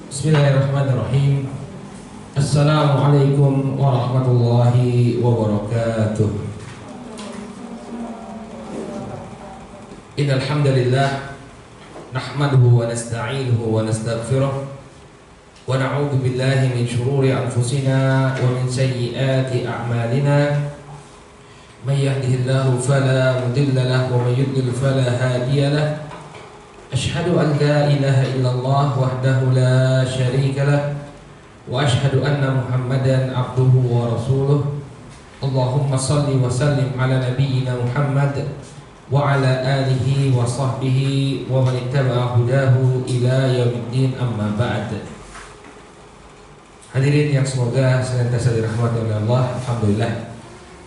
Bismillahirrahmanirrahim. Assalamualaikum warahmatullahi wabarakatuh. Innal hamdalillah nahmaduhu wa nasta'inuhu wa nastaghfiruh wa na'udzu billahi min shururi anfusina wa min sayyiati a'malina. May yahdihillahu fala mudilla lahu wa may yudlil fala hadiya lahu. Asyhadu an la ilaha illallah wahdahu la syarika lah wa asyhadu anna Muhammadan abduhu wa rasuluh. Allahumma salli wa sallim ala nabiyyina Muhammad wa ala alihi wa sahbihi wa man ittaba'a hudahu ila yaumiddin, amma ba'd. Hadirin yang semoga senantiasa dirahmati oleh Allah. Alhamdulillah,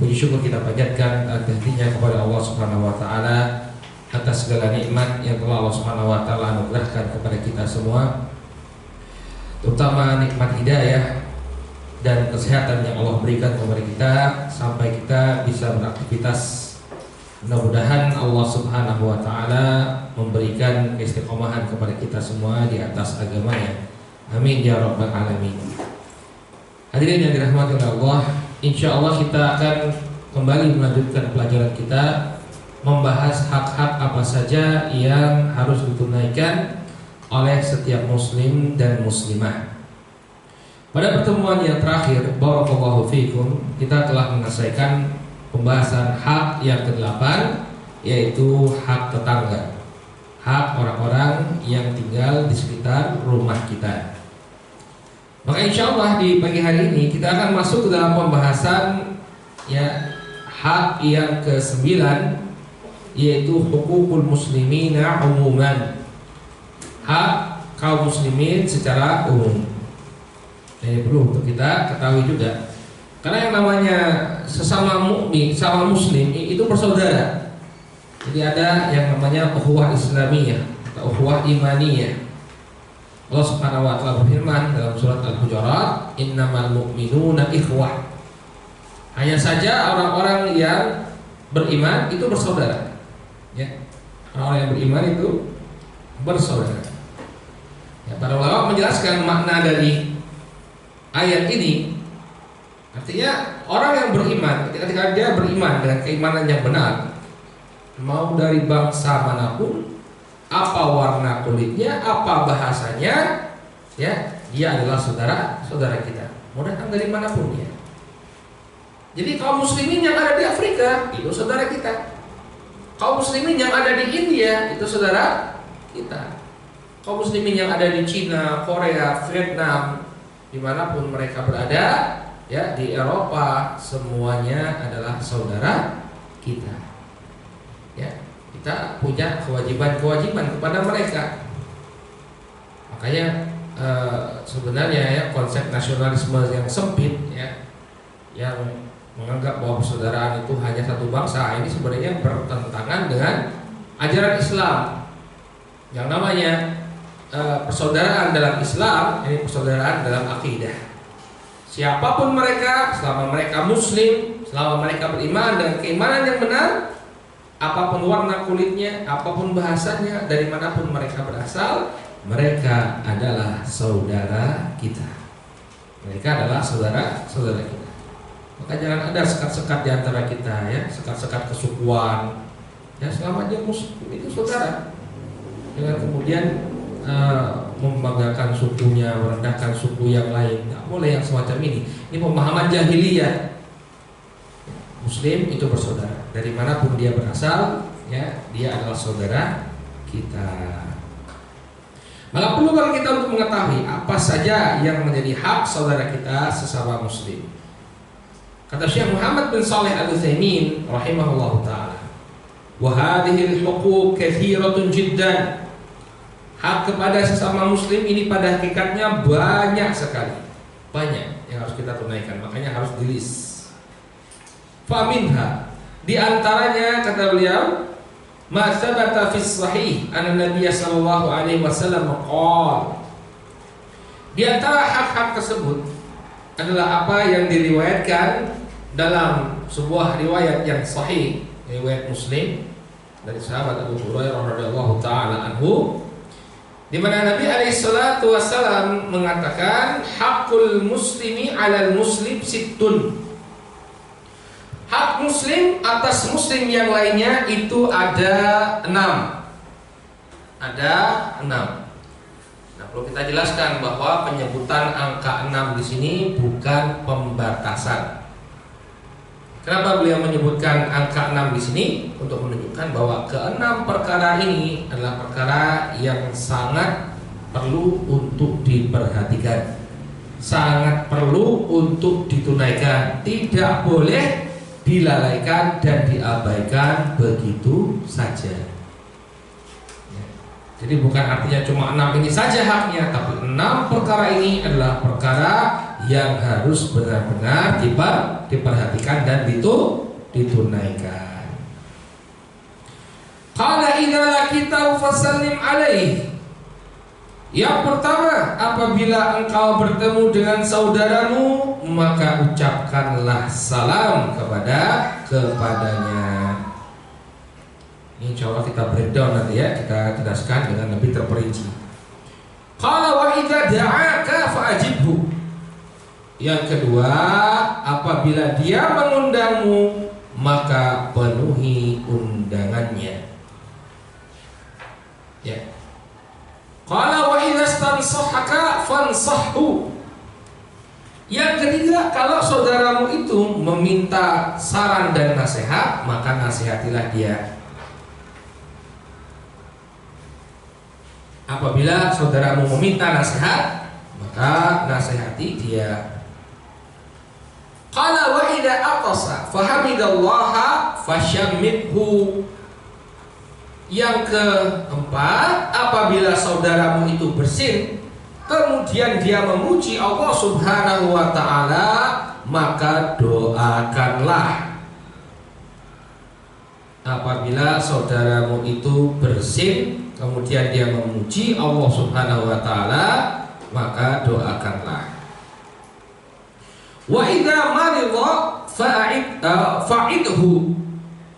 puji syukur kita panjatkan atas kepada Allah Subhanahu wa taala atas segala nikmat yang telah Allah Subhanahu wa taala anugerahkan kepada kita semua, terutama nikmat hidayah dan kesehatan yang Allah berikan kepada kita sampai kita bisa beraktivitas. Mudah-mudahan Allah Subhanahu wa taala memberikan keistiqomahan kepada kita semua di atas agamanya. Amin ya rabbal alamin. Hadirin yang dirahmati oleh Allah, insyaallah kita akan kembali melanjutkan pelajaran kita, membahas hak-hak apa saja yang harus ditunaikan oleh setiap muslim dan muslimah. Pada pertemuan yang terakhir, barakallahu fikum, kita telah menyelesaikan pembahasan hak yang ke-8, yaitu hak tetangga, hak orang-orang yang tinggal di sekitar rumah kita. Maka insyaallah di pagi hari ini kita akan masuk ke dalam pembahasan hak yang ke-9, yaitu hukukul muslimina umuman, hak kaum muslimin secara umum. Ini perlu untuk kita ketahui juga, karena yang namanya sesama mukmin, sama muslim itu bersaudara. Jadi ada yang namanya ukhuwah islamiyah atau ukhuwah imaniyah. Allah Subhanahu wa taala berfirman dalam surat Al-Hujurat, innamal mu'minuna ikhwah. Hanya saja orang-orang yang beriman itu bersaudara. Orang yang beriman itu bersaudara. Para ulama menjelaskan makna dari ayat ini. Artinya orang yang beriman, ketika dia beriman dengan keimanan yang benar, mau dari bangsa manapun, apa warna kulitnya, apa bahasanya, dia adalah saudara kita. Mau datang dari manapun dia. Jadi kaum muslimin yang ada di Afrika itu saudara kita. Kaum muslimin yang ada di India itu saudara kita. Kaum muslimin yang ada di Cina, Korea, Vietnam, dimanapun mereka berada, di Eropa, semuanya adalah saudara kita. Kita punya kewajiban-kewajiban kepada mereka. Makanya sebenarnya konsep nasionalisme yang sempit, yang menganggap bahwa persaudaraan itu hanya satu bangsa, ini sebenarnya bertentangan dengan ajaran Islam. Yang namanya persaudaraan dalam Islam, ini persaudaraan dalam akidah. Siapapun mereka, selama mereka muslim, selama mereka beriman dengan keimanan yang benar, apapun warna kulitnya, apapun bahasanya, dari manapun mereka berasal, mereka adalah saudara kita. Mereka adalah saudara kita. Maka jangan ada sekat-sekat di antara kita, sekat-sekat kesukuan. Selama dia muslim itu saudara. Jangan kemudian membanggakan sukunya, merendahkan suku yang lain. Tidak boleh yang semacam ini. Ini pemahaman jahiliyah. Muslim itu bersaudara. Dari manapun dia berasal, dia adalah saudara kita. Maka perlu kalau kita untuk mengetahui apa saja yang menjadi hak saudara kita sesama muslim. Kata Syekh Muhammad bin Shalih Al-Utsaimin rahimahullahu taala, wa hadhihi al-huquq katsiratun jiddan. Hak kepada sesama muslim ini pada hakikatnya banyak sekali. Banyak yang harus kita tunaikan, makanya harus di-list. Fa minha, di antaranya kata beliau, ma sabata fi sahih anna Nabiy sallallahu alaihi wasallam qala. Di antara hak-hak tersebut adalah apa yang diriwayatkan dalam sebuah riwayat yang sahih, riwayat Muslim dari sahabat Abu Hurairah radhiyallahu taala anhu, di mana Nabi alaihi salatu wasallam mengatakan hakul muslimi 'alal muslim sittun. Hak muslim atas muslim yang lainnya itu ada 6. Ada 6. Nah, perlu kita jelaskan bahwa penyebutan angka 6 di sini bukan pembatasan. Kenapa beliau menyebutkan angka 6 di sini? Untuk menunjukkan bahwa keenam perkara ini adalah perkara yang sangat perlu untuk diperhatikan, sangat perlu untuk ditunaikan, tidak boleh dilalaikan dan diabaikan begitu saja. Jadi bukan artinya cuma 6 ini saja haknya, tapi 6 perkara ini adalah perkara yang harus benar-benar diperhatikan dan ditunaikan. Qala idza laqita fasallim alaihi. Yang pertama, apabila engkau bertemu dengan saudaramu, maka ucapkanlah salam kepadanya. Ini insya Allah kita breakdown nanti ya, kita jelaskan dengan lebih terperinci. Qala wa idza da'aka fa'ajibhu. Yang kedua, apabila dia mengundangmu, maka penuhi undangannya. Ya. Qala wa idza stansahaka fansahhu. Yang ketiga, kalau saudaramu itu meminta saran dan nasihat, maka nasihatilah dia. Apabila saudaramu meminta nasihat, maka nasihati dia. Qala wa idza aqasa fahamidallaha fasyammidhu. Yang keempat, apabila saudaramu itu bersin, kemudian dia memuji Allah Subhanahu wa taala, maka doakanlah. Apabila saudaramu itu bersin, kemudian dia memuji Allah Subhanahu wa taala, maka doakanlah. Wa idza maridha fa'idhu.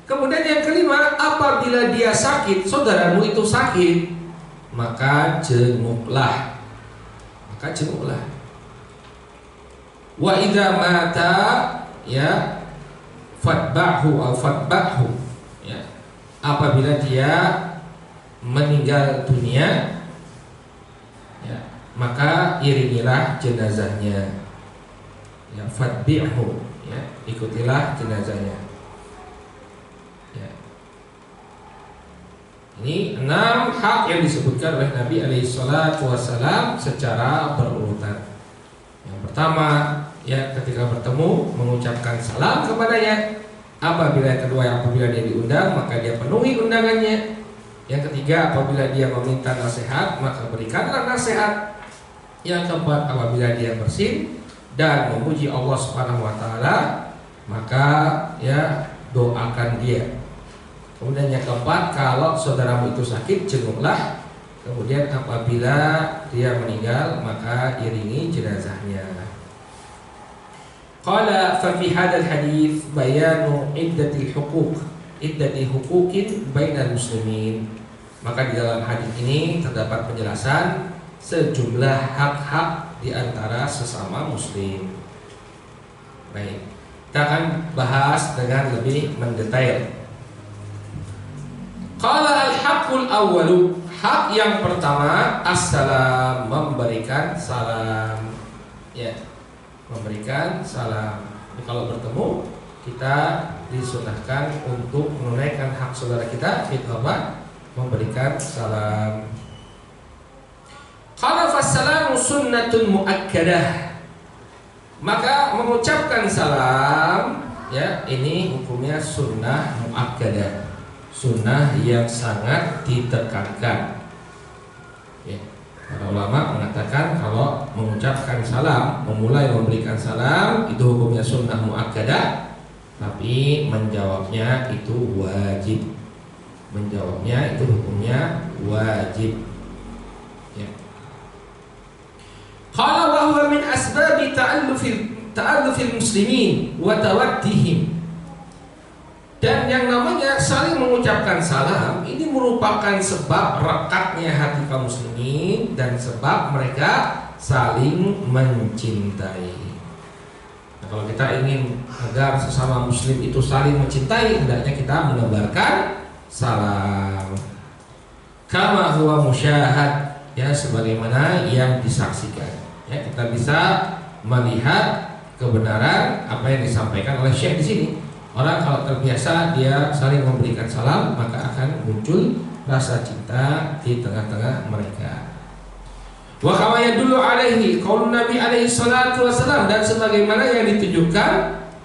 Kemudian yang kelima, apabila dia sakit, saudaramu itu sakit, maka jenguklah. Wa idza mata ya fatbahu. Ya. Apabila dia meninggal dunia, ya, maka iringilah jenazahnya. Ya, fatbi'hu, ya, ikutilah jenazahnya. Ya. Ini 6 hak yang disebutkan oleh Nabi alaihi salatu wasallam secara berurutan. Yang pertama, ya, ketika bertemu mengucapkan salam kepadanya. Apabila dia diundang, maka dia penuhi undangannya. Yang ketiga, apabila dia meminta nasihat, maka berikanlah nasihat. Yang keempat, apabila dia bersin dan memuji Allah Subhanahu wa taala, maka ya doakan dia. Kemudian yang keempat, kalau saudaramu itu sakit, jenguklah. Kemudian apabila dia meninggal, maka iringi jenazahnya. Qala fa fi hadzal hadits bayanu iddati huquqin bainal muslimin. Maka di dalam hadis ini terdapat penjelasan sejumlah hak-hak di antara sesama muslim. Baik, kita akan bahas dengan lebih mendetail. Qala al-haqqul awwalu, hak yang pertama assalam, memberikan salam. Ya, memberikan salam. Jadi kalau bertemu, kita disunahkan untuk menunaikan hak saudara kita, yaitu apa? Memberikan salam. Qala fassalamu sunnatun muakkadah. Maka mengucapkan salam, ya, ini hukumnya sunnah muakkadah, sunnah yang sangat ditekankan. Ya. Para ulama mengatakan kalau mengucapkan salam, memulai memberikan salam, itu hukumnya sunnah muakkadah, tapi menjawabnya itu wajib. Menjawabnya itu hukumnya wajib. Ya. Qala wa huwa min asbabi ta'allufil muslimin wa tawaddihim. Dan yang namanya saling mengucapkan salam ini merupakan sebab rekatnya hati kaum muslimin dan sebab mereka saling mencintai. Nah, kalau kita ingin agar sesama muslim itu saling mencintai, hendaknya kita menebarkan salam. Kama huwa musyahad, ya, sebagaimana yang disaksikan. Ya, kita bisa melihat kebenaran apa yang disampaikan oleh Syekh di sini. Orang kalau terbiasa dia saling memberikan salam, maka akan muncul rasa cinta di tengah-tengah mereka. Wa kama yadullu alaihi qaulun Nabi alaihi salatu wasalam, dan sebagaimana yang ditunjukkan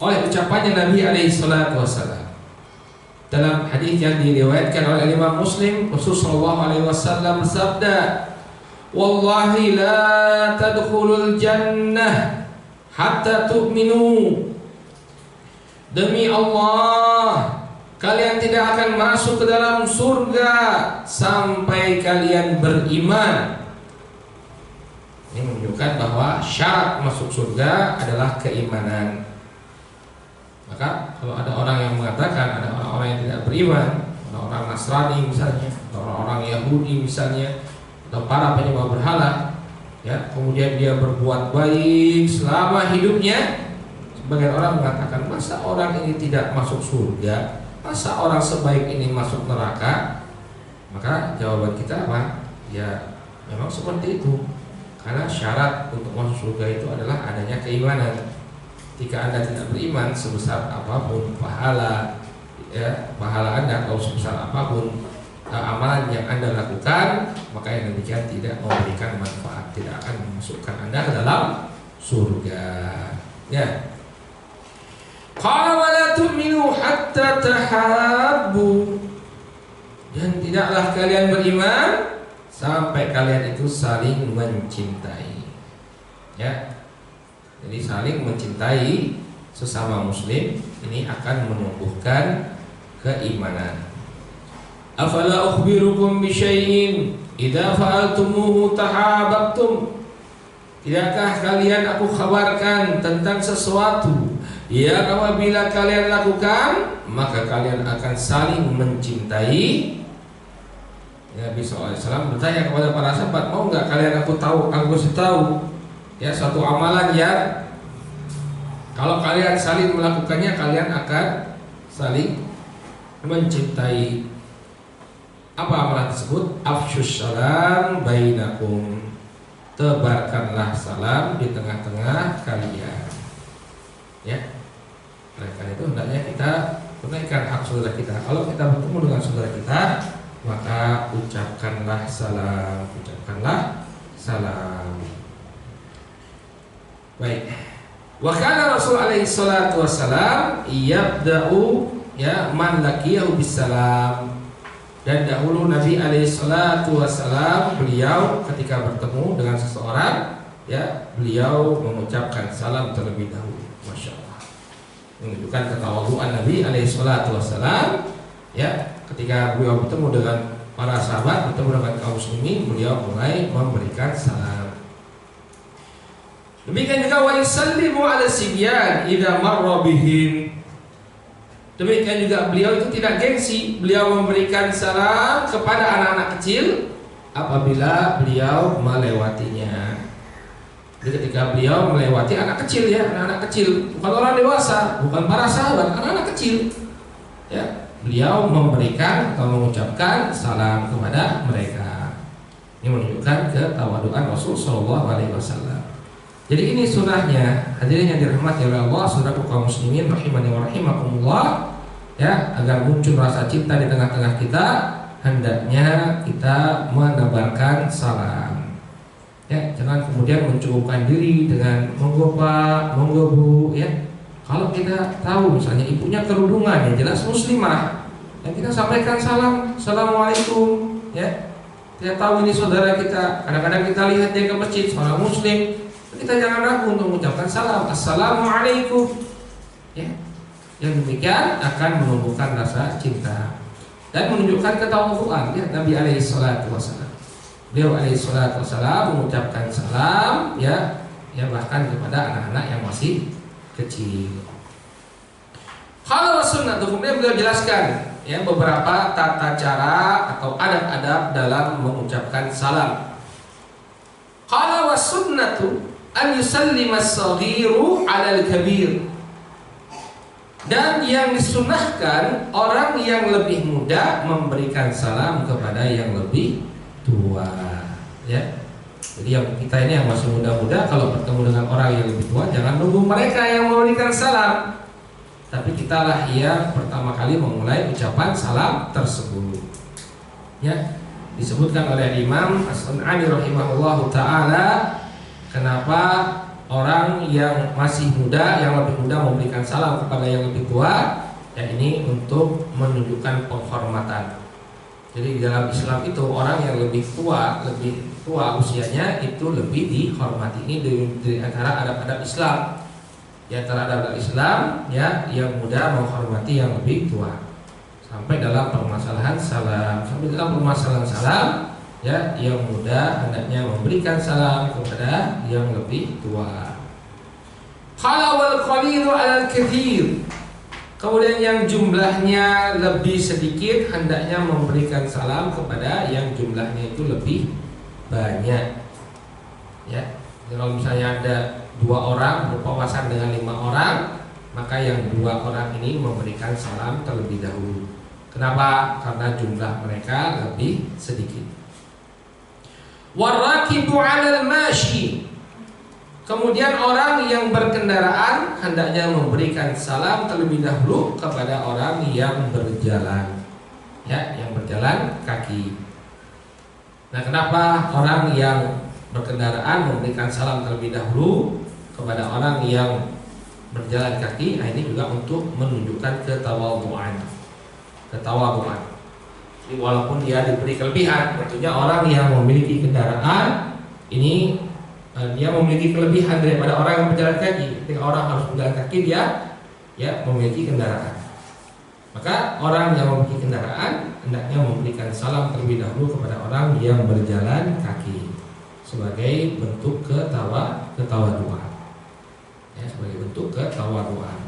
oleh ucapannya Nabi alaihi salatu wasalam. Dalam hadis yang diriwayatkan oleh Imam Muslim, Rasulullah sallallahu alaihi wasallam bersabda, "Wallahi la tadkhulul jannah hatta tu'minu." Demi Allah, kalian tidak akan masuk ke dalam surga sampai kalian beriman. Ini menunjukkan bahwa syarat masuk surga adalah keimanan. Maka kalau ada orang yang mengatakan ada orang-orang yang tidak beriman, orang-orang Nasrani misalnya, atau orang-orang Yahudi misalnya, atau para penyembah berhala, ya, kemudian dia berbuat baik selama hidupnya, sebagian orang mengatakan, masa orang ini tidak masuk surga, masa orang sebaik ini masuk neraka? Maka jawaban kita apa? Ya, memang seperti itu. Karena syarat untuk masuk surga itu adalah adanya keimanan. Jika Anda tidak beriman, sebesar apapun pahala, ya, pahala Anda, atau sebesar apapun amalan yang Anda lakukan, maka yang demikian tidak memberikan manfaat, tidak akan memasukkan Anda ke dalam surga. Ya. Qala wa la tu'minu hatta tahabbu, dan tidaklah kalian beriman sampai kalian itu saling mencintai. Ya. Jadi saling mencintai sesama muslim ini akan menumbuhkan keimanan. Afala ukhbirukum bi syai'in idza fa'altumuhu tahabbtum. Tidakkah kalian aku kabarkan tentang sesuatu yang apabila kalian lakukan maka kalian akan saling mencintai? Nabi SAW bertanya kepada para sahabat, mau nggak kalian aku kasih tahu, ya, suatu amalan yang kalau kalian saling melakukannya kalian akan saling mencintai. Apa amalan tersebut? Afsyus salam bainakum, tebarkanlah salam di tengah-tengah kalian. Ya, oleh karena itu hendaknya kita tunaikan hak saudara kita. Kalau kita bertemu dengan saudara kita, maka ucapkanlah salam, ucapkanlah salam. Baik. Wa kana Rasul alaihi salatu wassalam yabda'u, ya, man laqiyahu bisalam. Dan dahulu Nabi alaihi salatu wassalam, beliau ketika bertemu dengan seseorang, ya, beliau mengucapkan salam terlebih dahulu. Masya Allah, menunjukkan ketawaduan Nabi alaihi salatu wassalam. Ya, ketika beliau bertemu dengan para sahabat, bertemu dengan kaum muslimin, beliau mulai memberikan salam. Demikian juga wa yusallimu ala sibyan idza marra bihim. Demikian juga beliau itu tidak gengsi, beliau memberikan salam kepada anak-anak kecil apabila beliau melewatinya. Jadi ketika beliau melewati anak kecil, ya, anak-anak kecil, bukan orang dewasa, bukan para sahabat, anak-anak kecil, ya, beliau memberikan atau mengucapkan salam kepada mereka. Ini menunjukkan ketawaduan Rasul Shallallahu Alaihi Wasallam. Jadi ini sunnahnya, hadirin yang dirahmati oleh Allah, saudara kaum muslimin rahimani wa rahimakumullah, ya, agar muncul rasa cinta di tengah-tengah kita, hendaknya kita menebarkan salam. Ya, jangan kemudian mencukupkan diri dengan monggo Pak, monggo Bu, ya. Kalau kita tahu misalnya ibunya kerudungan, ya jelas muslimah, yang kita sampaikan salam, assalamualaikum, ya. Kita tahu ini saudara kita, kadang-kadang kita lihat dia ke masjid, seorang muslim, kita jangan ragu untuk mengucapkan salam, assalamualaikum, ya. Yang demikian akan menumbuhkan rasa cinta dan menunjukkan ketawaduan, ya, Nabi alaihi salatu wasallam. Beliau alaihi salatu wasallam mengucapkan salam, ya, bahkan kepada anak-anak yang masih kecil. Qala sunnah, kemudian beliau jelaskan ya beberapa tata cara atau adab-adab dalam mengucapkan salam. Qala sunnatu an yusallima as-saghiru 'ala al-kabir. Dan yang disunnahkan orang yang lebih muda memberikan salam kepada yang lebih tua, ya. Jadi yang kita ini yang masih muda-muda kalau bertemu dengan orang yang lebih tua jangan nunggu mereka yang memberikan salam, tapi kitalah yang pertama kali memulai ucapan salam tersebut. Ya, disebutkan oleh Imam As-Sun'ani rahimahullahu taala, kenapa orang yang masih muda, yang lebih muda memberikan salam kepada yang lebih tua, ya ini untuk menunjukkan penghormatan. Jadi di dalam Islam itu orang yang lebih tua usianya itu lebih dihormati. Ini dari antara adab-adab Islam. Di antara adab Islam, ya, yang muda menghormati yang lebih tua. Sampai dalam permasalahan salam, ya, yang muda hendaknya memberikan salam kepada yang lebih tua. Qala wal qalilu 'alal katsir. Kemudian yang jumlahnya lebih sedikit hendaknya memberikan salam kepada yang jumlahnya itu lebih banyak. Ya, kalau misalnya ada 2 orang berpawasan dengan 5 orang, maka yang 2 orang ini memberikan salam terlebih dahulu. Kenapa? Karena jumlah mereka lebih sedikit. Warakibu 'alal mashi. Kemudian orang yang berkendaraan hendaknya memberikan salam terlebih dahulu kepada orang yang berjalan, ya, yang berjalan kaki. Nah, kenapa orang yang berkendaraan memberikan salam terlebih dahulu kepada orang yang berjalan kaki? Nah, ini juga untuk menunjukkan ketawadhuan. Jadi walaupun dia diberi kelebihan, tentunya orang yang memiliki kendaraan ini dia memiliki kelebihan daripada orang yang berjalan kaki. Ketika orang harus berjalan kaki, dia ya memiliki kendaraan. Maka orang yang memiliki kendaraan hendaknya memberikan salam terlebih dahulu kepada orang yang berjalan kaki sebagai bentuk ketawadhuan. Ya, sebagai bentuk ketawadhuan.